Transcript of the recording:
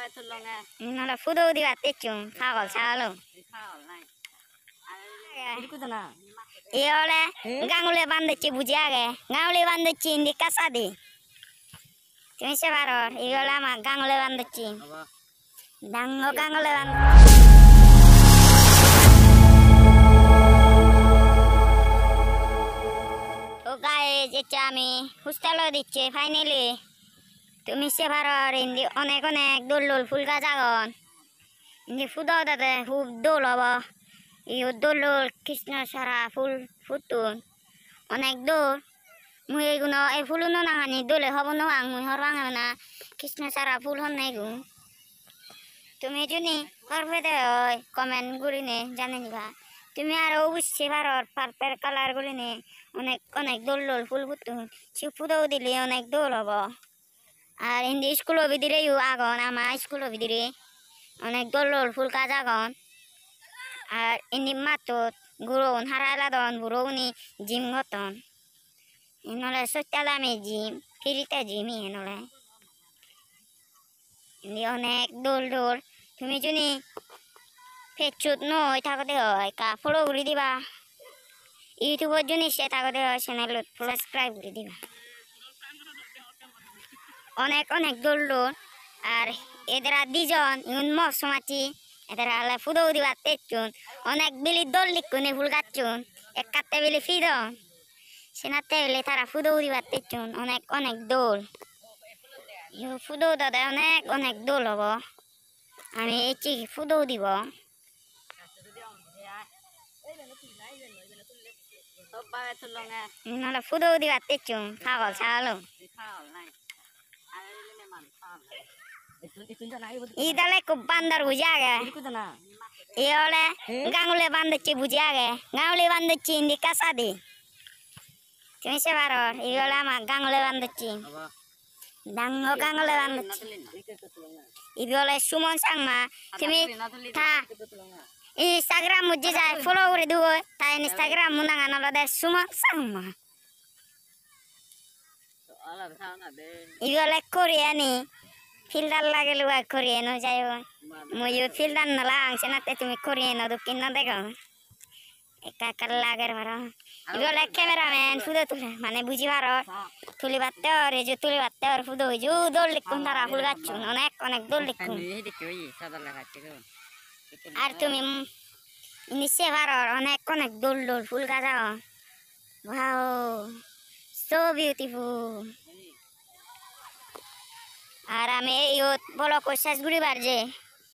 নালা ফুদৌ দিবা তেচুম পাগল ছাগল ইয়ে গাঙ্গুলে বান্ধছি বুঝি আগে গাঙ্গুলে বান্ধছি ইন্দি কাঁচা দি তুমি সে পারর ইয়ে আমার গাঙ্গুলে বান্ধছি গাঙ্গুলে বান্ধ তো গায়ে যেটা আমি হোস্টেলও দিচ্ছি ফাইনালি তুমি সে পারর ইন্দি অনেক অনেক দোল দোল ফুল গাছ আগন ইন্দি ফুদাও দাদা খুব দোল হব ইয়ে দোল দোল কৃষ্ণ সারা ফুল ফুটুন অনেক দোল মুই এগুলো এই ফুল নাহানি দোলে হব না মুই হরবাং না কৃষ্ণ সারা ফুল হন নাই গু তুমি যদি হরফেদে হয় কমেন্ট করি নে জানে নিবা তুমি আর অবশ্যই পারর পার্পেল কালার গুলি নে অনেক অনেক দোল দোল ফুল ফুটুন সে ফুদাও দিলে অনেক দোল হব আর হিন্দি স্কুলও ভিতরে আগন আমার স্কুলও ভিতরে অনেক দোল দোল ফুল কাজ আগন আর ইনি মাতত গুরুন হারালাদন বুড়ৌনি জিম গতন ইনলে সত্যালামে জিম ফিরিতে জিমি এনলে ইনি অনেক দোল দোল তুমি যদি ফেচুত নই থাকতে হয় কা ফলো করে দিবা ইউটিউবের জন্য সে থাকতে হয় চ্যানেল সাবস্ক্রাইব করে দিবা অনেক অনেক দোল দোল আর এদের দুজন ইউন মৌসুমাচি এদের আলা ফুদৌ দিবা তেচুন অনেক বিলি দোল লিখুন ফুল গাছুন এক কাতে বিলি ফিদন সেনাতে এলে তারা ফুদৌ দিবা তেচুন অনেক অনেক দোল ইউ ফুদৌ দাদা অনেক অনেক দোল হব আমি এটি ফুদৌ দিব নাহলে ফুদৌ দিবা তেচুন পাগল ছাগল ইদালে খুব বান্দর বুঝে আগে ইয়ে গাঙ্গুলে বান্ধছি বুঝে আগে গাঙ্গুলে বান্ধছি ইন্দি কাঁচা দি তুমি সে পারর ইয়ে আমার গাঙ্গুলে বান্ধছি গাঙ্গুলে বান্ধছি ইয়ে সুমন সাংমা তুমি থা ইনস্টাগ্রাম মুঝে যায় ফলো করে দিব তাই ইনস্টাগ্রাম মুনাঙ্গা নলদে সুমন সাংমা ইয়ে কোরিয়ানি ফিল্টার লাগে লুয়া কোরিয়ানো যাই মুই ফিল্টার নালা আংছে নাতে তুমি কোরিয়ানো দক্ষিণ না দেখো একা একা লাগের ভাড়া ইগুলো ক্যামেরাম্যান ফুদো তুলে মানে বুঝি ভাড়া তুলি বাড়তে ওর এই যে তুলি বাড়তে ওর ফুদো হয়ে যু দোল লিখুন তারা ফুল গাচ্ছুন অনেক অনেক দোল লিখুন আর তুমি নিশ্চয় ভাড়া অনেক অনেক দোল দোল ফুল গাছা ওয়াও সো বিউটিফুল আর আমি এই বলো কোশাস ঘুরি বার যে